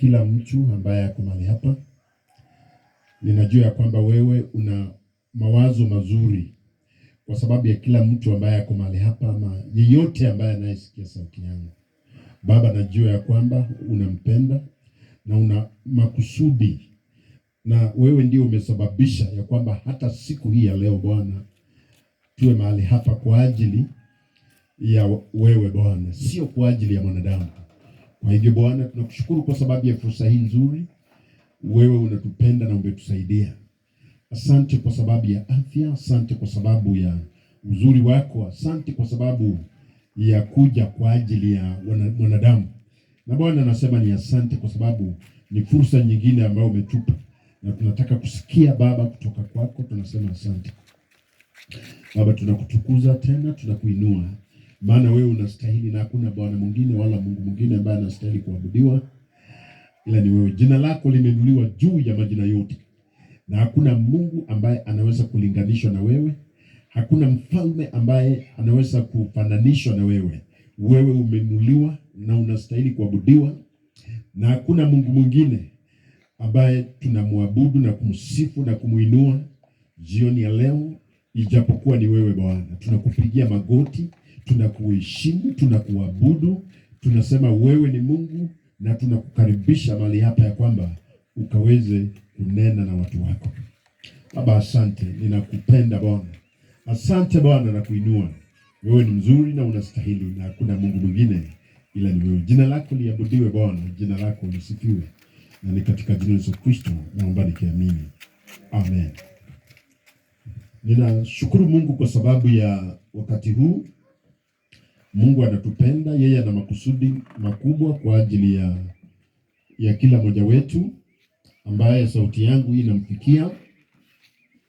kila mtu ambaye ako mahali hapa. Ninajua ya kwamba wewe una mawazo mazuri kwa sababu ya kila mtu ambaye ako mahali hapa, ama yeyote ambaye anayesikia sauti yangu. Baba, najua ya kwamba unampenda na una makusudi, na wewe ndio umesababisha ya kwamba hata siku hii ya leo Bwana tuwe mahali hapa kwa ajili ya wewe Bwana, sio kwa ajili ya mwanadamu. Kwa hivyo Bwana, tunakushukuru kwa sababu ya fursa hii nzuri. Wewe unatupenda na umetusaidia. Asante kwa sababu ya afya, asante kwa sababu ya uzuri wako, asante kwa sababu ya kuja kwa ajili ya mwanadamu. Na Bwana, nasema ni asante kwa sababu ni fursa nyingine ambayo umetupa, na tunataka kusikia Baba kutoka kwako. Tunasema asante Baba, tunakutukuza tena, tunakuinua, maana wewe unastahili na hakuna Bwana mwingine wala Mungu mwingine ambaye anastahili kuabudiwa ila ni wewe. Jina lako limeinuliwa juu ya majina yote, na hakuna Mungu ambaye anaweza kulinganishwa na wewe. Hakuna mfalme ambaye anaweza kufananishwa na wewe. Wewe umeinuliwa na unastahili kuabudiwa, na hakuna Mungu mwingine ambaye tunamwabudu na kumsifu na kumuinua jioni ya leo ijapokuwa ni wewe Bwana. Tunakupigia magoti, tunakuheshimu, tunakuabudu, tunasema wewe ni Mungu, na tunakukaribisha mahali hapa ya kwamba ukaweze kunena na watu wako. Baba, asante, ninakupenda Bwana. Asante Bwana, na kuinua. Wewe ni mzuri na unastahili, na hakuna Mungu mwingine ila ni wewe. Jina lako liabudiwe Bwana, jina lako lisifiwe, na ni katika jina la Yesu Kristo naomba nikiamini. Amen. Ninashukuru Mungu kwa sababu ya wakati huu. Mungu anatupenda, yeye ana makusudi makubwa kwa ajili ya kila mmoja wetu ambaye sauti yangu hii inamfikia.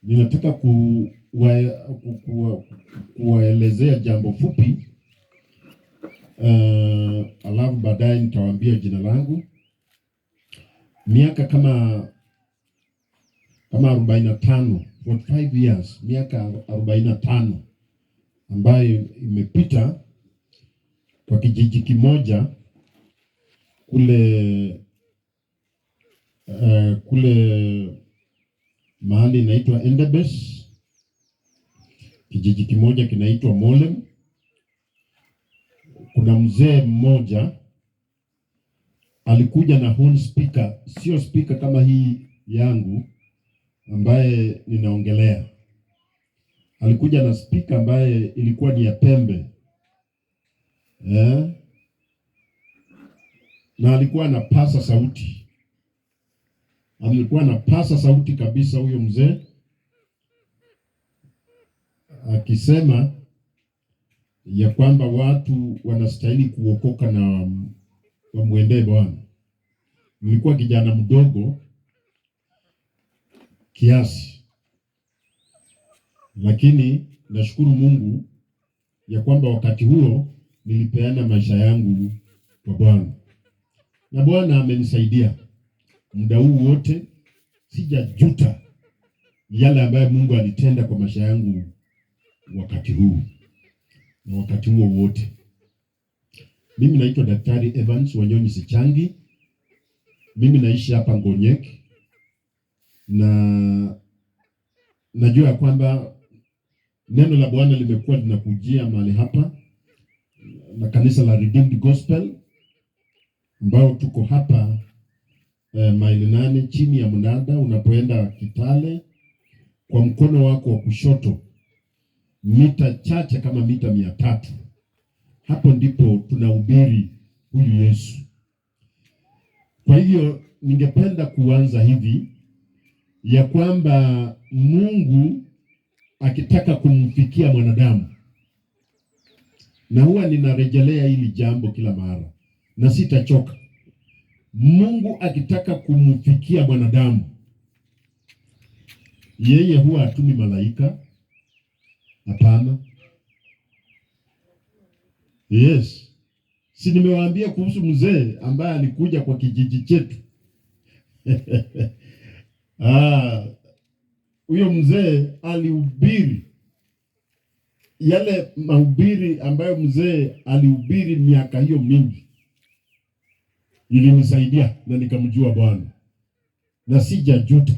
Ninataka kuwaelezea jambo fupi, alafu baadaye nitawaambia jina langu. Miaka kama 45, 45 years, miaka 45 ambayo imepita kwa kijiji kimoja kule mahali inaitwa Endebess. Kijiji kimoja kinaitwa Molem. Kuna mzee mmoja alikuja na horn speaker, sio speaker kama hii yangu ambaye ninaongelea. Alikuja na speaker ambaye ilikuwa ni ya pembe. Na alikuwa anapasa sauti. Alikuwa anapasa sauti kabisa huyo mzee, akisema ya kwamba watu wanastahili kuokoka na wamwendee Bwana. Nilikuwa kijana mdogo kiasi, lakini nashukuru Mungu ya kwamba wakati huo nilipeana maisha yangu kwa Bwana, na Bwana amenisaidia muda huu wote. Sijajuta yale ambayo Mungu alitenda kwa maisha yangu wakati huu na wakati huo wote. Mimi naitwa Daktari Evans Wanyonyi Sichangi. Mimi naishi hapa Ngonyek, na najua kwamba neno la Bwana limekuwa linakujia mahali hapa na kanisa la Redeemed Gospel ambao tuko hapa maili 8 chini ya mnada. Unapoenda Kitale, kwa mkono wako wa kushoto, mita chache kama mita 300, hapo ndipo tunahubiri huyu Yesu. Kwa hivyo ningependa kuanza hivi ya kwamba Mungu akitaka kumfikia mwanadamu, na huwa ninarejelea hili jambo kila mara na sitachoka. Mungu akitaka kumfikia mwanadamu, yeye huwa hatumi malaika. Hapana. Yes. Si nimewaambia kuhusu mzee ambaye alikuja kwa kijiji chetu? Huyo mzee alihubiri yale mahubiri ambayo mzee alihubiri miaka hiyo mingi. ilinisaidia na nikamjua Bwana na sijajuta.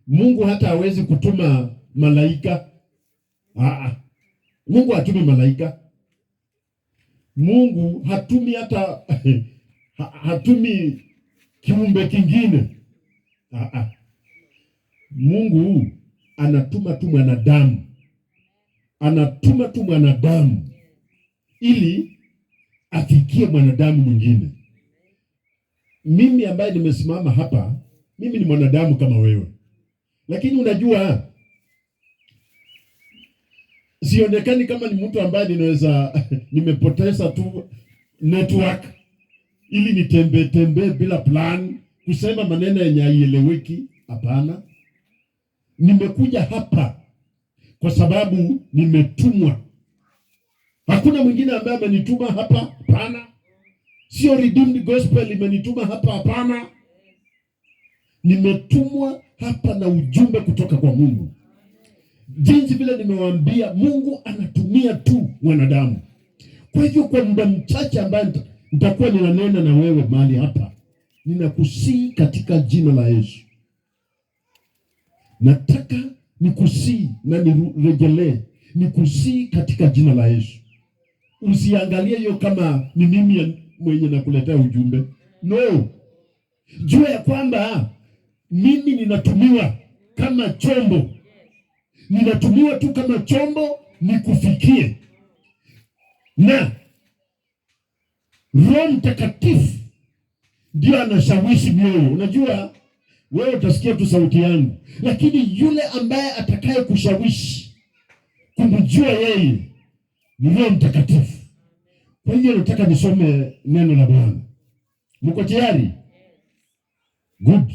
Mungu hata hawezi kutuma malaika. Mungu hatumi malaika. Mungu hatumi hata hatumi kiumbe kingine. Mungu anatuma tu mwanadamu. Anatuma tu mwanadamu ili afikie mwanadamu mwingine. Mimi ambaye nimesimama hapa, mimi ni mwanadamu kama wewe. Lakini unajua sionekani kama ni mtu ambaye ninaweza nimepoteza tu network ili nitembee bila plan kusema maneno yenye haieleweki. Hapana. Nimekuja hapa kwa sababu nimetumwa. Hakuna mwingine ambaye amenituma hapa, hapana. Sio Redeemed Gospel imenituma hapa, hapana. Nimetumwa hapa na ujumbe kutoka kwa Mungu. Jinsi vile nimewaambia, Mungu anatumia tu mwanadamu. Kwa hivyo kwa muda mchache ambaye nitakuwa ninanena na wewe mahali hapa, ninakusii katika jina la Yesu. Nataka nikusii na nirejelee, nikusii katika jina la Yesu. Usiangalie hiyo kama ni mimi mwenye nakuletea ujumbe. No. Jua ya kwamba mimi ninatumiwa kama chombo. Ninatumiwa tu kama chombo nikufikie. Na Roho Mtakatifu ndio anashawishi mioyo. Unajua wewe utasikia tu sauti yangu, lakini yule ambaye atakaye kushawishi kumjua yeye ni Roho Mtakatifu. Kwa hiyo nataka nisome neno la Bwana. Mko tayari? Good.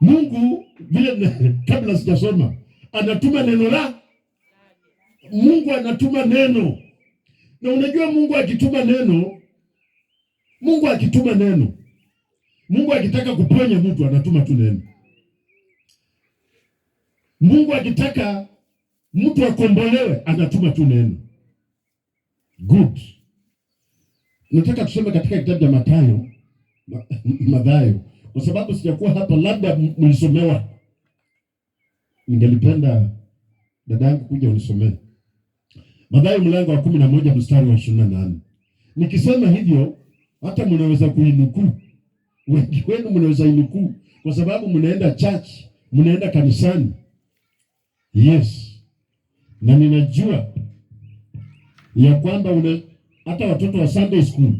Mungu vile kabla sijasoma anatuma neno la Mungu, anatuma neno. Na unajua Mungu akituma neno, Mungu akitaka kuponya mtu anatuma tu neno. Mungu akitaka mtu akombolewe anatuma tu neno. Good. Nataka tusome katika kitabu cha Mathayo, kwa sababu sijakuwa hapa, labda mlisomewa. Ningelipenda dadangu kuja unisomee Mathayo mlango wa 11 mstari wa 28. Nikisema hivyo hata mnaweza kuinukuu. Wengi wenu mnaweza inukuu kwa sababu mnaenda church, mnaenda kanisani. Yes. Na ninajua ya kwamba hata watoto wa Sunday school,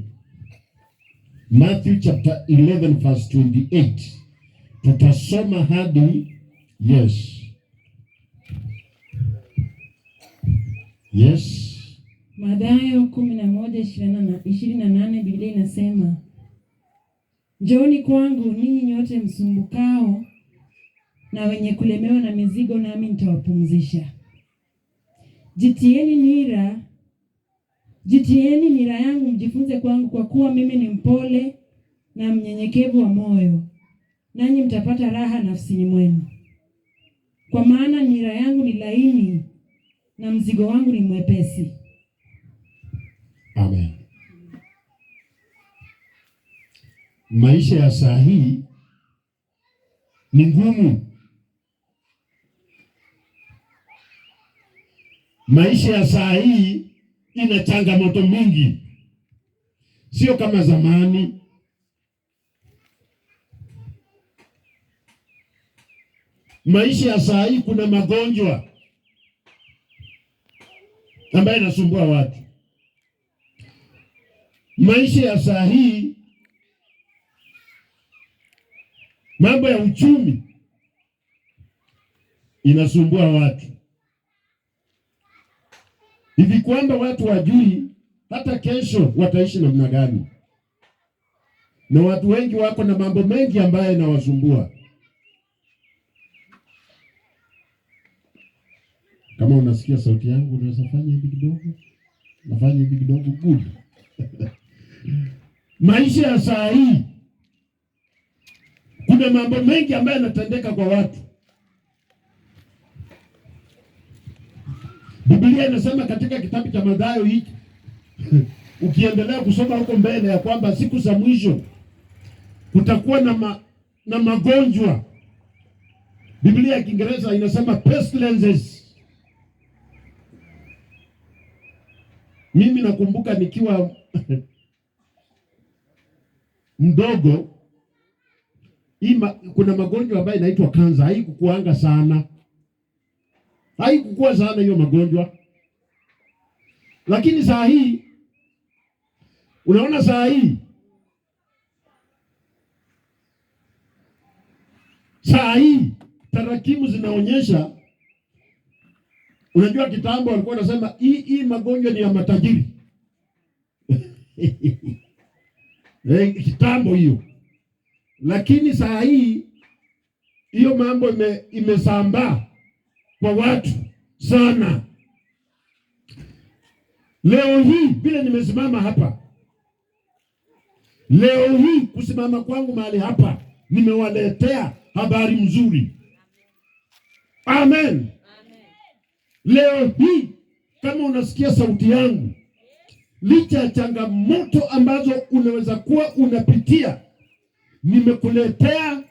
Matthew chapter 11 verse 28 tutasoma hadi yes. Mathayo 11:28 Biblia inasema, njooni kwangu ninyi nyote msumbukao na wenye kulemewa na mizigo, nami nitawapumzisha. Jitieni nira yangu, mjifunze kwangu, kwa kuwa mimi ni mpole na mnyenyekevu wa moyo, nanyi mtapata raha nafsini mwenu. Kwa maana nira yangu ni laini na mzigo wangu ni mwepesi. Amen. Maisha ya saa hii ni ngumu. Maisha ya saa hii ina changamoto mingi, sio kama zamani. Maisha ya saa hii kuna magonjwa ambayo yanasumbua watu. Maisha ya saa hii, mambo ya uchumi inasumbua watu hivi kwamba watu wajui hata kesho wataishi namna gani. Na watu wengi wako na mambo mengi ambayo yanawasumbua. Kama unasikia sauti yangu, unaweza fanya hivi kidogo. Nafanya hivi kidogo. Good. Maisha ya saa hii kuna mambo mengi ambayo yanatendeka kwa watu. Biblia inasema katika kitabu cha Mathayo hiki ukiendelea kusoma huko mbele ya kwamba siku za mwisho kutakuwa na magonjwa. Biblia ya Kiingereza inasema pestilences. Mimi nakumbuka nikiwa mdogo, kuna magonjwa ambayo inaitwa kansa. Haikukuanga sana, haikukuwa sana hiyo magonjwa, lakini saa hii unaona, saa hii tarakimu zinaonyesha. Unajua kitambo walikuwa wanasema hii magonjwa ni ya matajiri. Kitambo hiyo, lakini saa hii hiyo mambo imesambaa kwa watu sana. Leo hii vile nimesimama hapa, leo hii kusimama kwangu mahali hapa, nimewaletea habari mzuri. Amen. Leo hii kama unasikia sauti yangu, licha ya changamoto ambazo unaweza kuwa unapitia, nimekuletea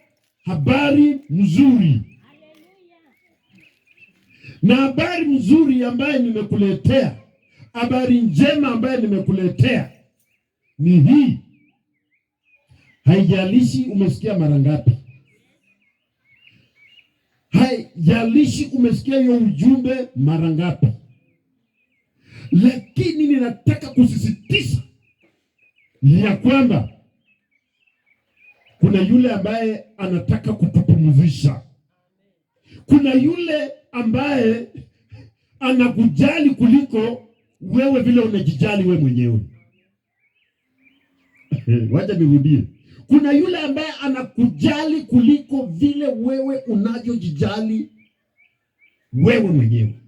habari mzuri. Na habari mzuri ambaye nimekuletea, habari njema ambaye nimekuletea ni hii. Haijalishi umesikia mara ngapi, haijalishi umesikia hiyo ujumbe mara ngapi, lakini ninataka kusisitiza ya kwamba kuna yule ambaye anataka kutupumzisha. Kuna yule ambaye anakujali kuliko wewe vile unajijali wewe mwenyewe. Wacha nirudie. Kuna yule ambaye anakujali kuliko vile wewe unavyojijali wewe mwenyewe.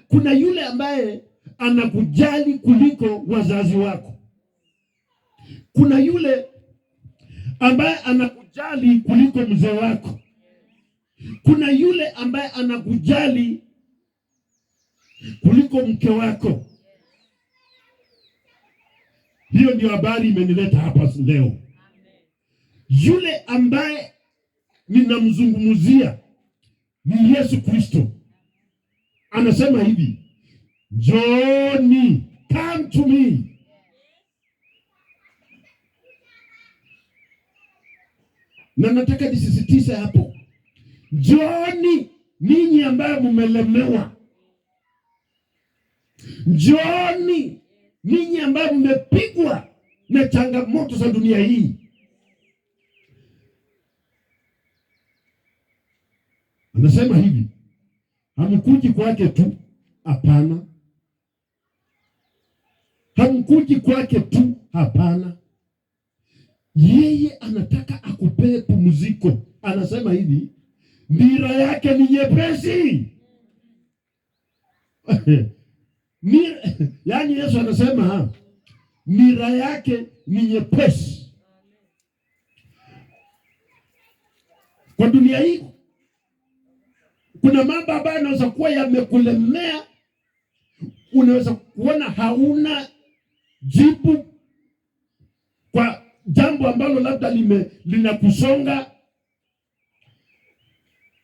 Kuna yule ambaye anakujali kuliko wazazi wako. Kuna yule ambaye anakujali kuliko mzee wako. Kuna yule ambaye anakujali kuliko mke wako. Hiyo ndio habari imenileta hapa leo. Yule ambaye ninamzungumzia ni Yesu Kristo. Anasema hivi, Njooni, come to me. Na nataka nisisitize hapo, njooni ninyi ambaye mmelemewa. Njooni ninyi ambaye mmepigwa na changamoto za dunia hii. Anasema hivi, hamkuji kwake tu, hapana. Hamkuji kwake tu, hapana. Yeye anataka akupee pumziko. Anasema hivi, nira yake ni nyepesi. Yaani Yesu anasema nira yake ni nyepesi. Kwa dunia hii kuna mambo ambayo yanaweza kuwa yamekulemea. Unaweza kuona hauna jibu kwa jambo ambalo labda linakusonga.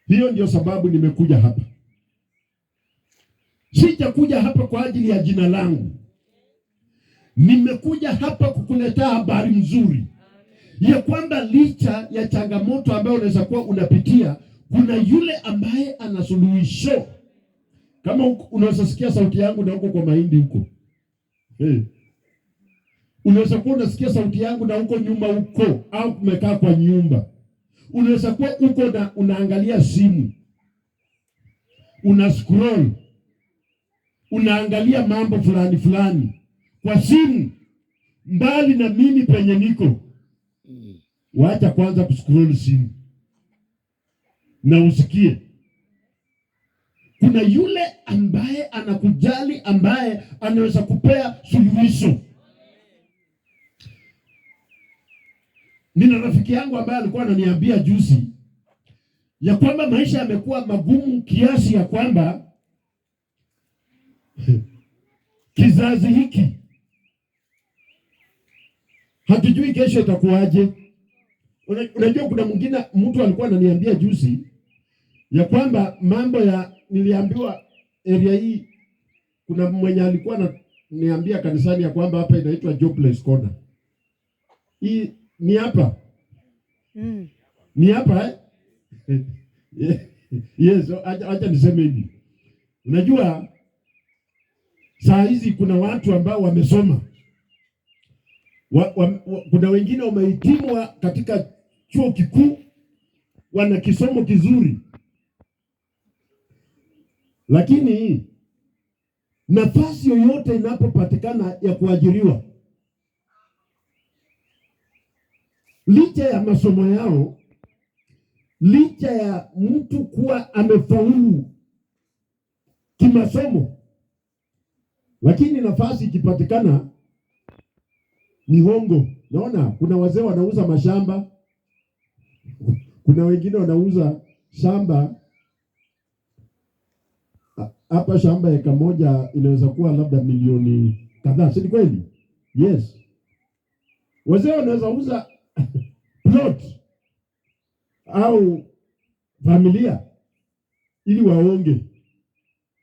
Hiyo ndio sababu nimekuja hapa. Sijakuja hapa kwa ajili ya jina langu. Nimekuja hapa kukuletea habari nzuri ya kwamba licha ya changamoto ambayo unaweza kuwa unapitia, kuna yule ambaye ana suluhisho. Kama unaweza sikia sauti yangu na huko kwa mahindi huko. Unaweza kuwa unasikia sauti yangu na huko nyuma huko, au umekaa kwa nyumba. Unaweza kuwa huko na unaangalia simu. Una scroll. Unaangalia mambo fulani fulani kwa simu, mbali na mimi penye niko. Wacha kwanza kuscroll simu na usikie. Kuna yule ambaye anakujali, ambaye anaweza kupea suluhisho. Nina rafiki yangu ambaye alikuwa ananiambia juzi ya kwamba maisha yamekuwa magumu kiasi ya kwamba kizazi hiki Hatujui kesho itakuwaje. Unajua kuna mwingine, mtu alikuwa ananiambia juzi ya kwamba mambo ya, niliambiwa area hii kuna mwenye alikuwa ananiambia kanisani ya kwamba hapa inaitwa Jobless Corner. Hii ni hapa. Ni hapa Yes, acha niseme hivi. Unajua saa hizi kuna watu ambao wamesoma. Kuna wengine wamehitimu katika chuo kikuu, wana kisomo kizuri, lakini nafasi yoyote inapopatikana ya kuajiriwa, licha ya masomo yao, licha ya mtu kuwa amefaulu kimasomo, lakini nafasi ikipatikana ni hongo. Naona kuna wazee wanauza mashamba, kuna wengine wanauza shamba. Hapa shamba eka moja inaweza kuwa labda milioni kadhaa, si kweli? Yes. Wazee wanaweza uza plot au familia ili waonge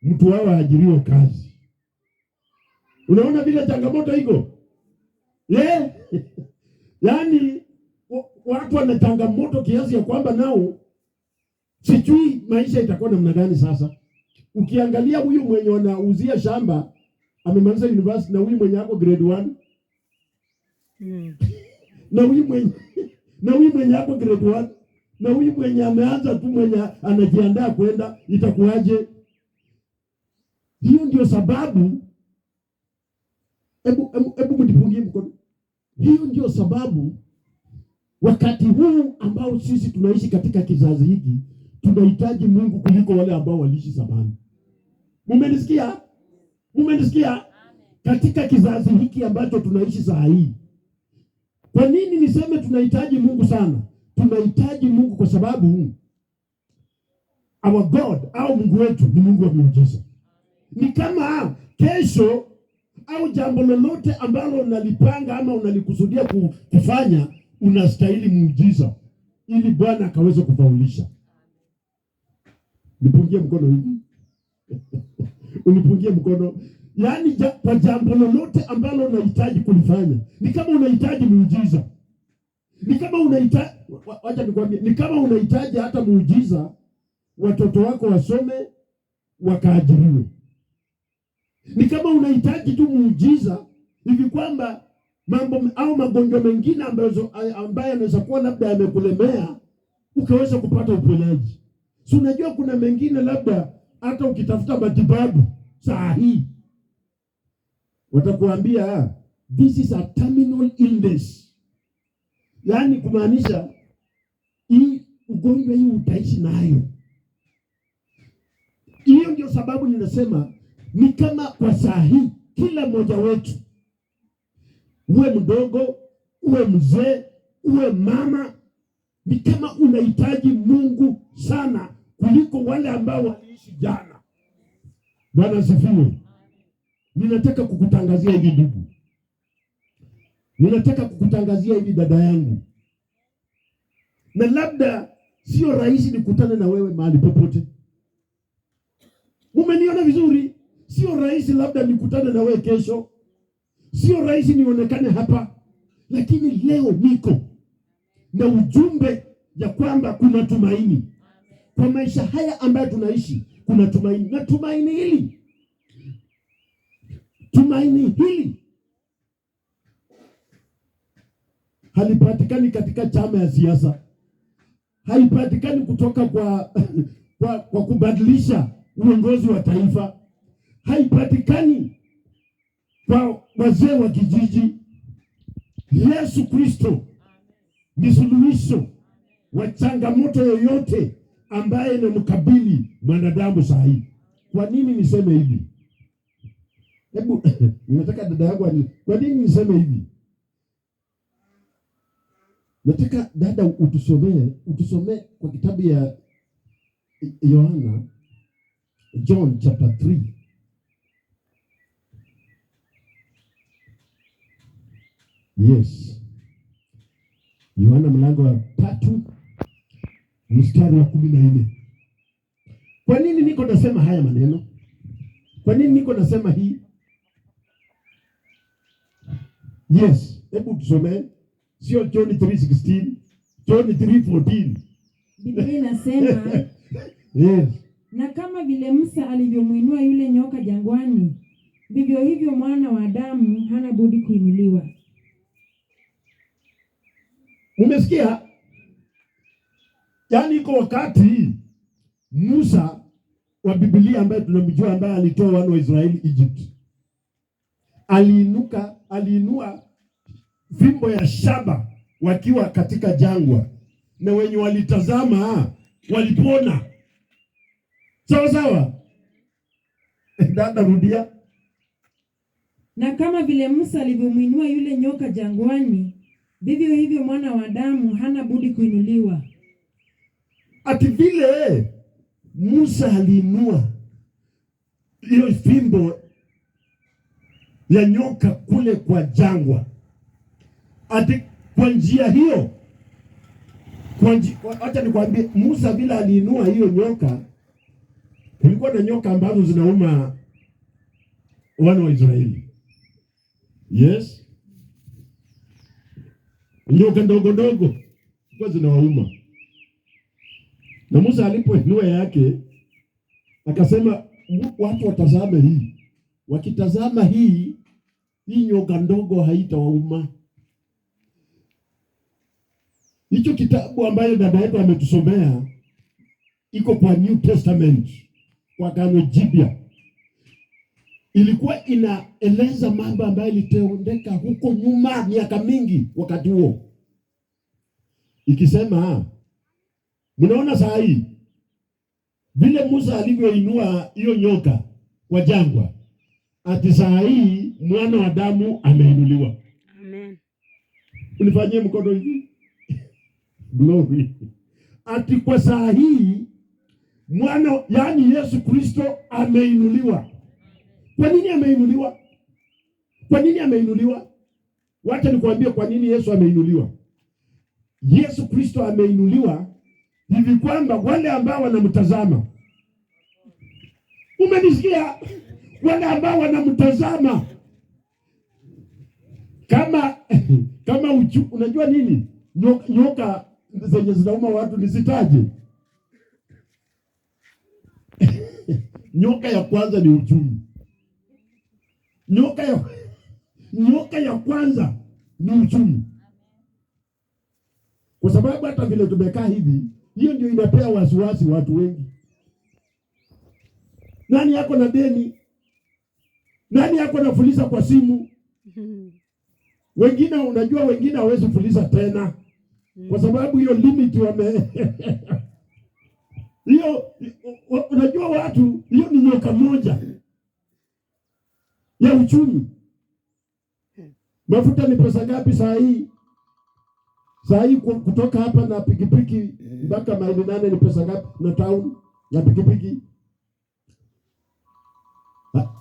mtu wao aajiriwe kazi. Unaona vile changamoto iko? Yaani watu wana changamoto kiasi ya kwamba nao sijui maisha itakuwa namna gani sasa. Ukiangalia huyu mwenye wanauzia shamba amemaliza university, na huyu mwenye ako grade 1 na huyu mwenye ako grade 1 na huyu mwenye ameanza tu, mwenye anajiandaa kwenda, itakuwaje? Hiyo ndio sababu, hebu mnipungie mkono. Hiyo ndio sababu wakati huu ambao sisi tunaishi katika kizazi hiki tunahitaji Mungu kuliko wale ambao waliishi zamani. Mumenisikia? Mumenisikia? Katika kizazi hiki ambacho tunaishi saa hii. Kwa nini niseme tunahitaji Mungu sana? Tunahitaji Mungu kwa sababu our God au Mungu wetu ni Mungu wa miujiza. Ni kama kesho au jambo lolote ambalo unalipanga ama unalikusudia kufanya, unastahili muujiza ili Bwana akaweze kufaulisha. Nipungie mkono hivi. Unipungie mkono. Yaani kwa jambo lolote ambalo unahitaji kulifanya, ni kama unahitaji muujiza. Ni kama unahitaji, acha nikwambie, ni kama unahitaji hata muujiza watoto wako wasome wakaajiriwe. Ni kama unahitaji tu muujiza hivi kwamba mambo au magonjwa mengine ambayo yanaweza kuwa labda yamekulemea ukaweza kupata uponyaji. Si unajua kuna mengine labda hata ukitafuta matibabu saa hii watakuambia this is a terminal illness. Yaani kumaanisha hii ugonjwa hii utaishi nayo. Hiyo ndio sababu ninasema ni kama kwa saa hii kila mmoja wetu, uwe mdogo, uwe mzee, uwe mama, ni kama unahitaji Mungu sana kuliko wale ambao waliishi jana. Bwana asifiwe. Ninataka kukutangazia hivi ndugu. Ninataka kukutangazia hivi dada yangu. Na labda sio rahisi nikutane na wewe mahali popote. Umeniona vizuri? Sio rahisi labda nikutane na wewe kesho. Sio rahisi nionekane hapa. Lakini leo niko na ujumbe ya kwamba kuna tumaini. Kwa maisha haya ambayo tunaishi kuna tumaini. Na tumaini hili halipatikani katika chama ya siasa. Haipatikani kutoka kwa kubadilisha uongozi wa taifa. Haipatikani kwa wazee wa kijiji. Yesu Kristo ni suluhisho wa changamoto yoyote ambaye inamkabili mwanadamu saa hii. Kwa nini niseme hivi? Hebu nataka dada yangu, kwa nini niseme hivi? Nataka dada utusomee kwa kitabu ya Yohana, John chapter 3. Yes. Yohana mlango wa 3 mstari wa 14. Kwa nini niko nasema haya maneno? Kwa nini niko nasema hii? Yes, hebu tusome. Sio John 3:16, John 3:14. Biblia inasema Yes. Na kama vile Musa alivyomuinua yule nyoka jangwani, vivyo hivyo mwana wa Adamu hana budi kuinuliwa. Umesikia? Yaani iko wakati Musa wa Biblia ambaye tunamjua, ambaye alitoa wana wa Israeli Egypt, aliinua fimbo ya shaba wakiwa katika jangwa, na wenye walitazama walipona. Sawa sawa. Dada, rudia. Na kama vile Musa alivyomuinua yule nyoka jangwani, vivyo hivyo mwana wa Adamu hana budi kuinuliwa. Ati vile Musa aliinua hiyo fimbo ya nyoka kule kwa jangwa, ati kwa njia hiyo, acha nikwambie, Musa vile aliinua hiyo nyoka, kulikuwa na nyoka ambazo zinauma wana wa Israeli. Yes, nyoka ndogo ndogo kwa zinawauma. Na Musa alipoinua yake akasema watu watazame hii. Wakitazama hii nyoka ndogo haitawauma. Hicho kitabu ambayo dada yetu ametusomea iko kwa New Testament, kwa Agano Jipya. Ilikuwa inaeleza mambo ambayo ilitendeka huko nyuma miaka mingi wakati huo. Ikisema, mnaona saa hii vile Musa alivyoinua hiyo nyoka kwa jangwa, ati saa hii mwana wa Adamu ameinuliwa. Amen. Unifanyie mkono hivi. Glory. Ati kwa saa hii mwana, yaani Yesu Kristo ameinuliwa. Kwa nini ameinuliwa? Kwa nini ameinuliwa? Wacha nikwambie kwa nini Yesu ameinuliwa. Yesu Kristo ameinuliwa hivi kwamba wale ambao wanamtazama, umenisikia? Wale ambao wanamtazama kama unajua nini? Nyoka zenye zinauma watu nisitaje. Nyoka ya kwanza ni uchumi. Nyoka ya kwanza ni uchumi. Kwa sababu hata vile tumekaa hivi, hiyo ndio inapea wasiwasi watu wengi. Nani yako na deni? Nani yako na fuliza kwa simu? Wengine, unajua wengine hawezi fuliza tena kwa sababu hiyo limit hiyo, unajua watu, hiyo ni nyoka moja ya uchumi. Mafuta ni pesa ngapi saa hii? Saa hii kutoka hapa na pikipiki mpaka maili 8 ni pesa ngapi? Na town ya pikipiki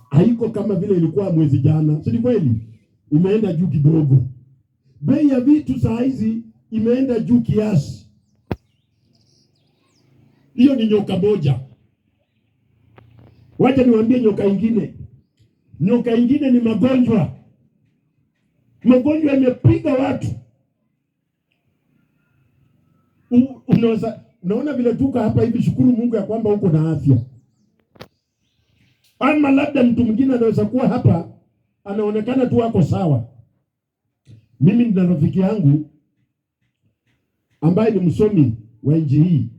haiko kama vile ilikuwa mwezi jana, si kweli? Imeenda juu kidogo. Bei ya vitu saa hizi imeenda juu kiasi. Hiyo ni nyoka moja. Wacha niwaambie nyoka ingine. Nyoka ingine ni magonjwa. Magonjwa yamepiga watu. Unaona vile tuko hapa hivi, shukuru Mungu ya kwamba uko na afya. Ama labda mtu mwingine anaweza kuwa hapa anaonekana tu wako sawa. Mimi nina rafiki yangu ambaye ni msomi wa nchi hii.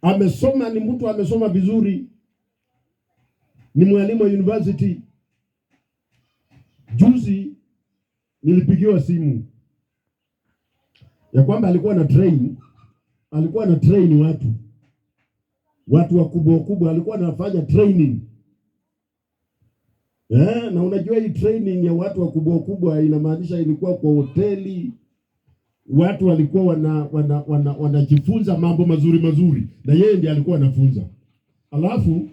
Amesoma, ni mtu amesoma vizuri. Ni mwalimu wa university. Juzi nilipigiwa simu ya kwamba alikuwa na train watu wakubwa alikuwa anafanya training. Na unajua hii training ya watu wakubwa inamaanisha ilikuwa kwa hoteli. Watu walikuwa wanajifunza mambo mazuri na yeye ndiye alikuwa anafunza. Alafu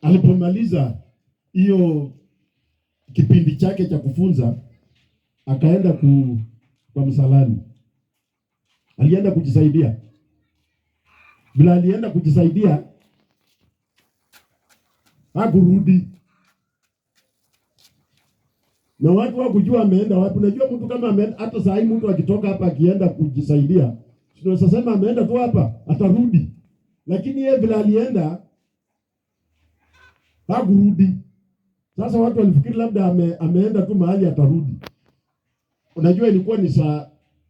alipomaliza hiyo kipindi chake cha kufunza, akaenda kwa msalani. Alienda kujisaidia. Bila alienda kujisaidia, hakurudi. Na watu wakujua ameenda wapi. Unajua mtu kama ameenda, hata saa hii mtu akitoka hapa akienda kujisaidia, tunaweza sema ameenda tu hapa, atarudi. Lakini yeye bila alienda, hakurudi. Sasa watu walifikiri labda ameenda tu mahali atarudi. Unajua ilikuwa ni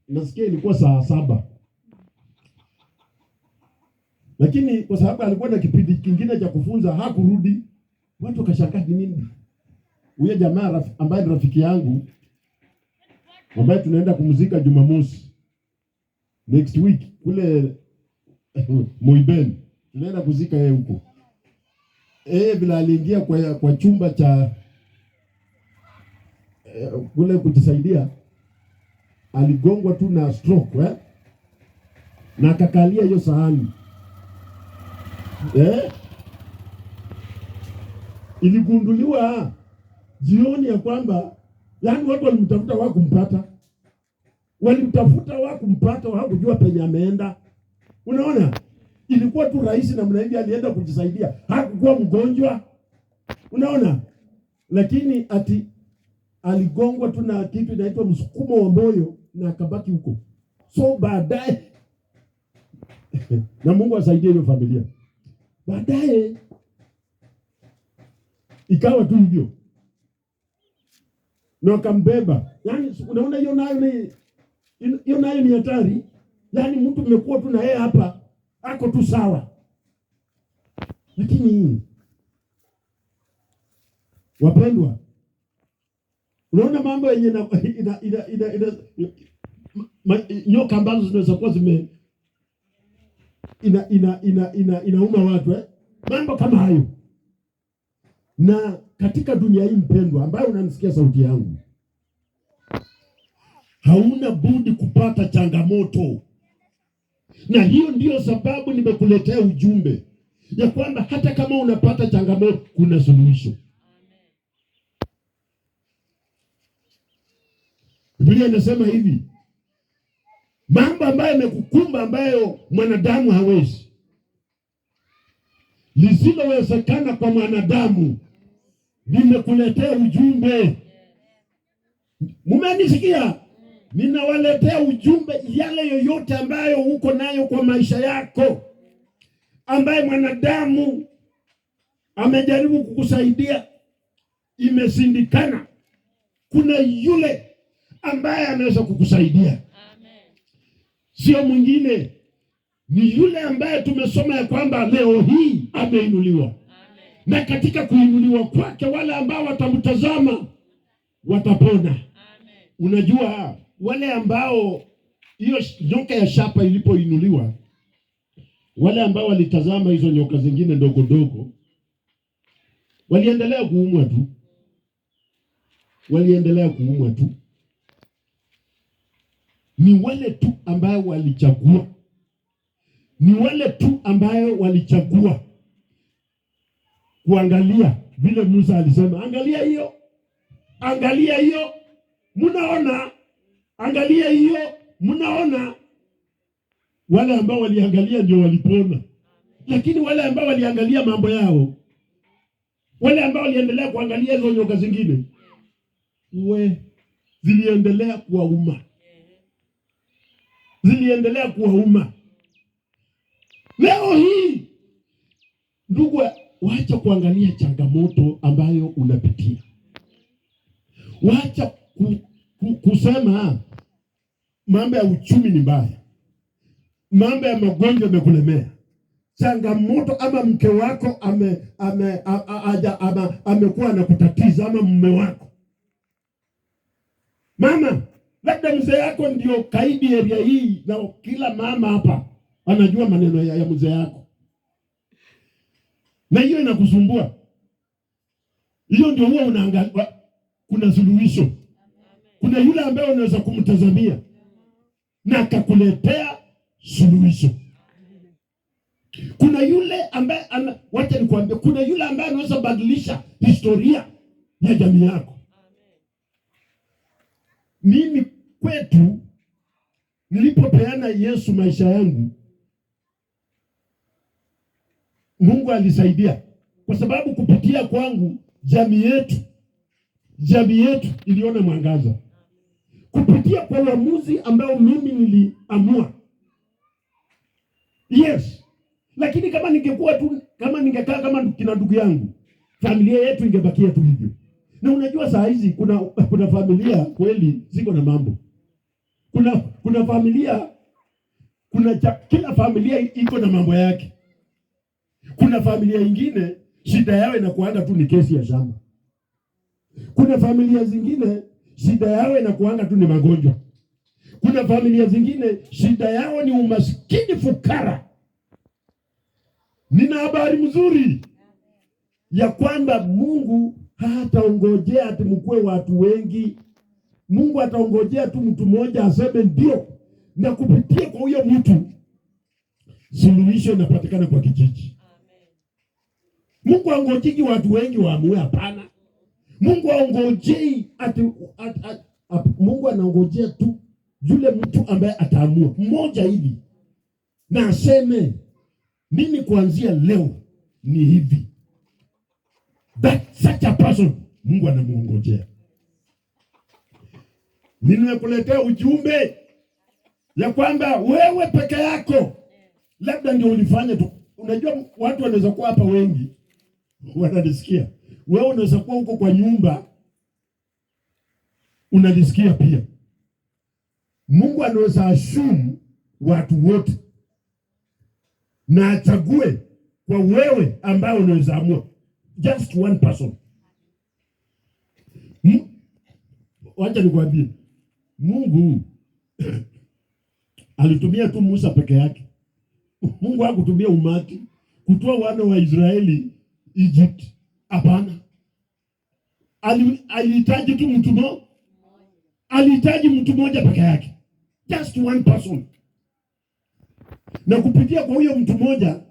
nasikia ilikuwa saa 7. Lakini kwa sababu alikuwa na kipindi kingine cha kufunza, hakurudi. Watu wakashangaa nini? Huyo jamaa ambaye ni rafiki yangu, ambaye tunaenda kumzika Jumamosi next week kule Moiben, tunaenda kuzika yeye huko. Bila aliingia kwa chumba cha kule kujisaidia, aligongwa tu na stroke na akakalia hiyo sahani. Iligunduliwa jioni ya kwamba yani watu walimtafuta wakumpata. Walimtafuta wakumpata, hawakujua penye ameenda. Unaona? Ilikuwa tu rahisi na mnaidi alienda kujisaidia. Hakukuwa mgonjwa. Unaona? Lakini ati aligongwa tu na kitu inaitwa msukumo wa moyo na akabaki huko. So baadaye na Mungu asaidie hiyo familia. Baadaye ikawa tu hivyo. Na akambeba. Yaani unaona hiyo nayo ni hatari. Yaani mtu mmekuwa tu na yeye hapa, ako tu sawa. Lakini wapendwa, unaona mambo yenye nyoka ambazo zinaweza kuwa inauma watu mambo kama hayo. Na katika dunia hii mpendwa, ambayo unanisikia sauti yangu, hauna budi kupata changamoto. Na hiyo ndiyo sababu nimekuletea ujumbe ya kwamba hata kama unapata changamoto, kuna suluhisho. Biblia inasema hivi, mambo ambayo yamekukumba ambayo mwanadamu hawezi, lisilowezekana kwa mwanadamu, nimekuletea ujumbe. Mumenisikia? Ninawaletea ujumbe, yale yoyote ambayo uko nayo kwa maisha yako, ambaye mwanadamu amejaribu kukusaidia, imeshindikana. Kuna yule ambaye anaweza kukusaidia. Amen. Sio mwingine, ni yule ambaye tumesoma ya kwamba leo hii ameinuliwa. Amen. Na katika kuinuliwa kwake wale ambao watamtazama watapona. Amen. Unajua wale ambao hiyo nyoka ya shaba ilipoinuliwa, wale ambao walitazama hizo nyoka zingine ndogo ndogo waliendelea kuumwa tu. Waliendelea kuumwa tu. Ni wale tu ambao walichagua. Ni wale tu ambao walichagua kuangalia vile Musa alisema, angalia hiyo. Angalia hiyo. Munaona? Angalia hiyo. Munaona? Wale ambao waliangalia ndio walipona. Lakini wale ambao waliangalia mambo yao, wale ambao waliendelea kuangalia hizo nyoka zingine, ziliendelea kuwauma. Ziliendelea kuwauma. Leo hii ndugu, waacha kuangalia changamoto ambayo unapitia. Waacha kusema mambo ya uchumi ni mbaya, mambo ya magonjwa yamekulemea, changamoto ama mke wako amekuwa anakutatiza, ama mume wako. Mama, labda mzee yako ndio kaidi area hii, na kila mama hapa anajua maneno ya mzee yako, na hiyo inakusumbua. Hiyo ndio huwa unaangalia. Kuna suluhisho. Kuna yule ambaye unaweza kumtazamia na akakuletea suluhisho. Kuna yule ambaye wacha nikwambie, kuna yule ambaye anaweza badilisha historia ya jamii yako. mimi kwetu nilipopeana Yesu maisha yangu, Mungu alisaidia, kwa sababu kupitia kwangu jamii yetu iliona mwangaza kupitia kwa uamuzi ambao mimi niliamua. Yes. Lakini kama ningekaa kama kina ndugu yangu, familia yetu ingebakia tu hivyo. Na unajua saa hizi kuna familia kweli ziko na mambo. Kuna familia, kila familia iko na mambo yake. Kuna familia ingine shida yao inakuanga tu ni kesi ya shamba. Kuna familia zingine shida yao inakuanga tu ni magonjwa. Kuna familia zingine shida yao ni umaskini fukara. Nina habari mzuri ya kwamba Mungu hataongojea ati mkue watu wengi. Mungu ataongojea tu mtu mmoja aseme ndio, na kupitia kwa huyo mtu suluhisho inapatikana kwa kijiji. Mungu aongojei watu wengi waamue, hapana. Mungu aongojei Mungu anaongojea tu yule mtu ambaye ataamua mmoja hivi na aseme mimi kuanzia leo ni hivi. Such a person Mungu anamuongojea. Nimekuletea ujumbe ya kwamba wewe peke yako labda ndio ulifanya tu. Unajua watu wanaweza kuwa hapa wengi wananisikia. Wewe unaweza kuwa huko kwa nyumba unanisikia pia. Mungu anaweza assume watu wote na achague kwa wewe ambao unaweza amua. Just one person. Wacha nikwambie, Mungu alitumia tu Musa peke yake. Mungu hakutumia umati kutoa wana wa Israeli Egypt. Hapana. Alihitaji tu mtu mmoja. Alihitaji mtu mmoja peke yake. Just one person. Na kupitia kwa huyo mtu mmoja,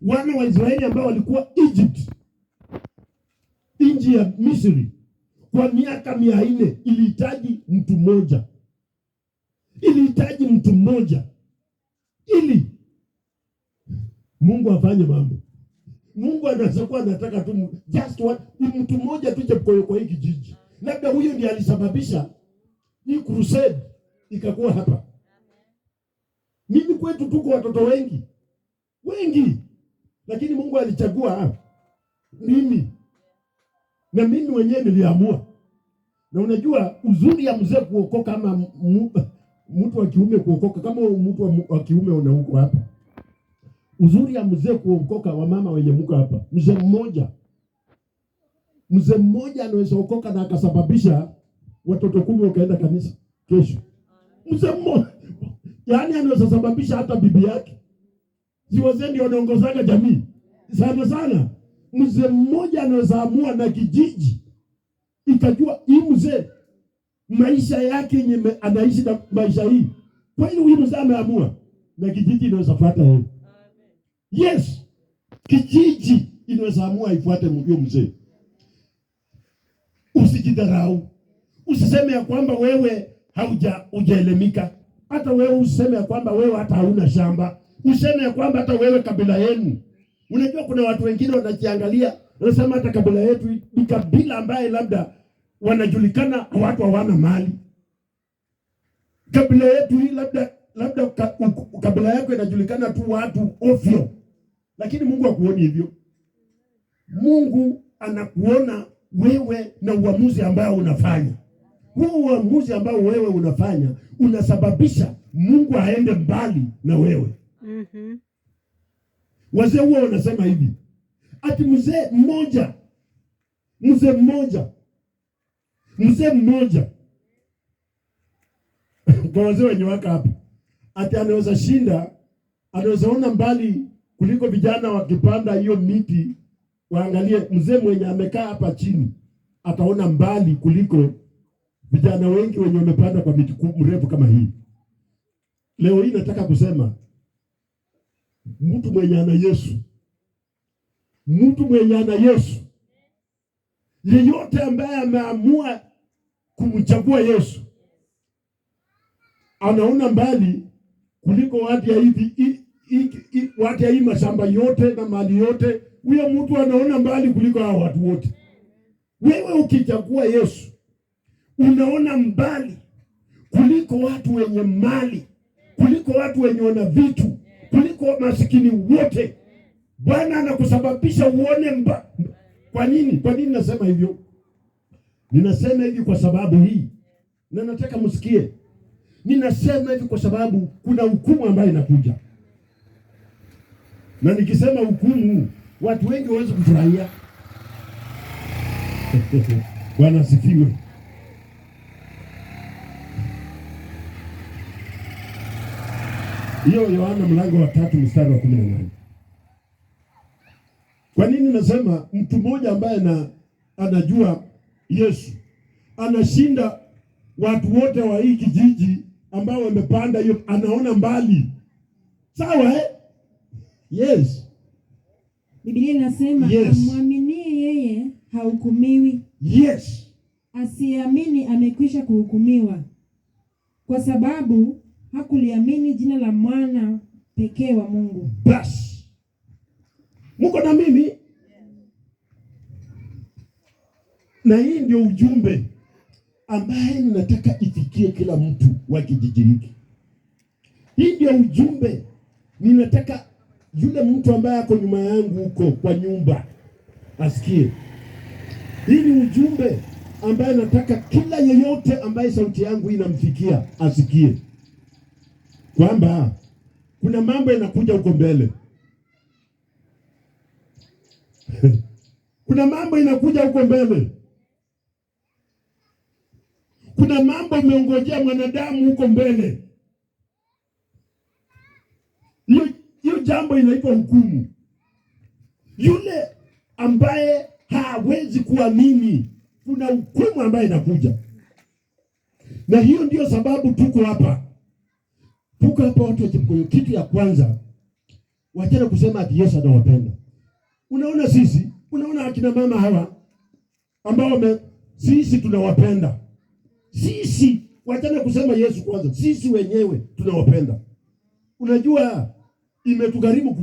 wana wa Israeli ambao walikuwa Egypt, nchi ya Misri, kwa miaka 400 ilihitaji mtu mmoja. Ilihitaji mtu mmoja ili Mungu afanye mambo. Mungu anaweza kuwa anataka tu just mtu mmoja tu kwa hiki kijiji. Labda huyo ndiye alisababisha hii crusade ikakuwa hapa. Mimi kwetu tuko watoto wengi. Lakini Mungu alichagua mimi. Na mimi mwenyewe niliamua. Na unajua uzuri ya mzee kuokoka ama mtu wa kiume kuokoka, kama mtu wa kiume una huko hapa. Uzuri ya mzee kuokoka, wa mama wenye mko hapa. Mzee mmoja anaweza kuokoka na akasababisha watoto 10 wakaenda kanisa kesho. Mzee mmoja. Yaani anaweza sababisha hata bibi yake. Si wazee ndio wanaongozaga jamii. Sana. Mzee mmoja anaweza amua na kijiji ikajua hii mzee maisha yake yenye anaishi na maisha hii. Kwa hiyo huyu mzee ameamua na kijiji inaweza fuata yeye. Yes. Kijiji inaweza amua ifuate huyo mzee. Usijidharau. Usiseme ya kwamba wewe hujaelemika. Hata wewe useme ya kwamba wewe hata hauna shamba. Useme ya kwamba hata wewe kabila yenu. Unajua kuna watu wengine wanajiangalia, wanasema hata kabila yetu ni kabila ambaye labda wanajulikana, watu hawana mali. Kabila yetu hii labda kabila yako inajulikana tu watu ovyo. Lakini Mungu hakuoni hivyo. Mungu anakuona wewe na uamuzi ambao unafanya. Huo uamuzi ambao wewe unafanya unasababisha Mungu aende mbali na wewe. Wazee huwa wanasema hivi, ati mzee mmoja kwa wazee wenye waka hapa, ati anaweza ona mbali kuliko vijana wakipanda hiyo miti. Waangalie mzee mwenye amekaa hapa chini ataona mbali kuliko vijana wengi wenye wamepanda kwa miti mrefu kama hii. Leo hii nataka kusema mtu mwenye ana Yesu, yeyote ambaye ameamua kumchagua Yesu anaona mbali kuliko watu ya hivi watu ya hii mashamba yote na mali yote. Huyo mtu anaona mbali kuliko hao watu wote. Wewe ukichagua Yesu unaona mbali kuliko watu wenye mali, kuliko watu wenye wana vitu, kuliko masikini wote. Bwana anakusababisha uone Kwa nini? Kwa nini nasema hivyo? Ninasema hivi kwa sababu hii, na nataka msikie. Ninasema hivi kwa sababu kuna hukumu ambayo inakuja. Na nikisema hukumu, watu wengi hawezi kufurahia. Bwana asifiwe. Hiyo Yohana mlango wa 3 mstari wa 18. Kwa nini nasema mtu mmoja ambaye anajua Yesu anashinda watu wote wa hii kijiji ambao wamepanda hiyo, anaona mbali. Sawa eh? Yes. Biblia inasema amwaminie yeye hahukumiwi. Yes. Asiamini amekwisha kuhukumiwa, kwa sababu hakuliamini jina la mwana pekee wa Mungu. Bas. Mungu na mimi. Na hii ndio ujumbe ambaye ninataka ifikie kila mtu wa kijiji hiki. Hii ndio ujumbe ninataka yule mtu ambaye ako nyuma yangu huko kwa nyumba asikie. Hii ni ujumbe ambaye nataka kila yeyote ambaye sauti yangu inamfikia asikie. Kwamba kuna mambo yanakuja huko mbele. Kuna mambo inakuja huko mbele. Kuna mambo imeongojea mwanadamu huko mbele. Hiyo jambo inaitwa hukumu. Yule ambaye hawezi kuamini, kuna hukumu ambayo inakuja. Na hiyo ndio sababu tuko hapa. Tuko hapa watu wa Chepkoyo. Kitu ya kwanza, wachana kusema ati Yesu anawapenda. Unaona akina mama hawa ambao sisi tunawapenda. Sisi wachana kusema Yesu kwanza. Sisi wenyewe tunawapenda. Unajua imetugharimu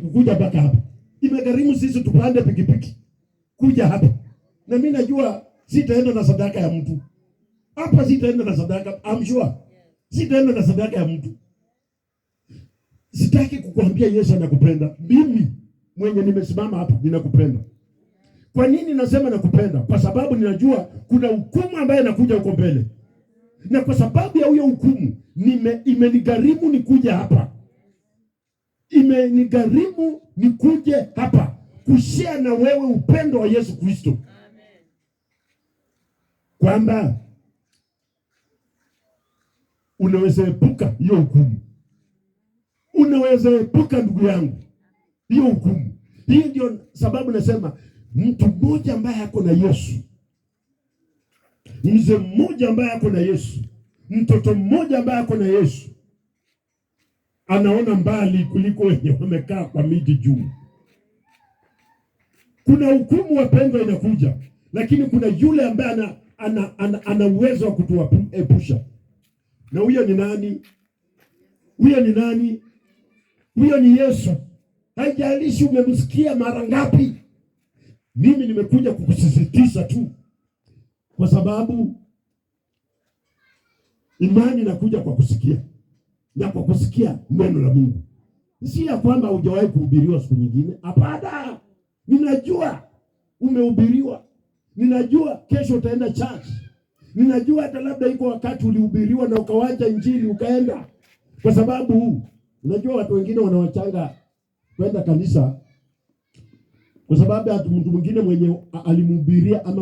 kukuja mpaka hapa. Imegharimu sisi tupande pikipiki kuja hapa. Na mimi najua sitaenda na sadaka ya mtu. Hapa sitaenda na sadaka, I'm sure. Sitaenda na sadaka ya mtu. Sitaki kukuambia Yesu anakupenda. Mimi mwenye nimesimama hapa ninakupenda. Kwa nini nasema nakupenda? Kwa sababu ninajua kuna hukumu ambayo inakuja huko mbele. Na kwa sababu ya hiyo hukumu imenigharimu nikuja hapa. Imenigharimu nikuje hapa kushare na wewe upendo wa Yesu Kristo. Amen. Kwamba unaweza epuka hiyo hukumu. Unaweza epuka ndugu yangu hiyo hukumu. Hii ndio sababu nasema mtu mmoja ambaye ako na Yesu, mzee mmoja ambaye ako na Yesu, mtoto mmoja ambaye ako na Yesu, anaona mbali kuliko wenye wamekaa kwa miti juu. Kuna hukumu wapendwa inakuja, lakini kuna yule ambaye ana uwezo wa kutuepusha. Na huyo ni nani? Huyo ni nani? Huyo ni Yesu. Haijalishi umemsikia mara ngapi. Mimi nimekuja kukusisitiza tu, kwa sababu imani inakuja kwa kusikia, na kwa kusikia neno la Mungu. Si ya kwamba hujawahi kuhubiriwa siku nyingine. Hapana. Ninajua umehubiriwa. Ninajua kesho utaenda church. Ninajua hata labda iko wakati ulihubiriwa na ukawacha injili ukaenda. Kwa sababu unajua watu wengine wanawachanga kwenda kanisa kwa sababu hata mtu mwingine mwenye alimhubiria, ama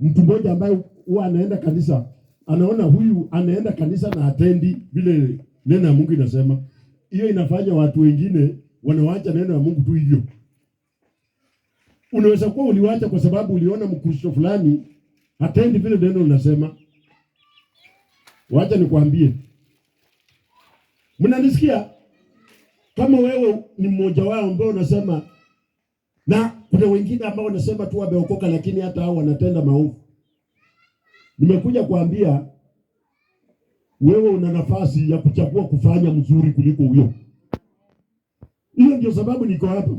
mtu mmoja ambaye huwa anaenda kanisa anaona huyu anaenda kanisa na atendi vile neno la Mungu inasema. Hiyo inafanya watu wengine wanawacha neno la Mungu tu hivyo. Unaweza kuwa uliwacha kwa sababu uliona Mkristo fulani atendi vile neno linasema. Wacha nikwambie. Mnanisikia? Kama wewe ni mmoja wao ambao unasema, na kuna wengine ambao wanasema tu wameokoka lakini hata hao wanatenda maovu. Nimekuja kuambia wewe una nafasi ya kuchagua kufanya mzuri kuliko huyo. Hiyo ndio sababu niko hapa.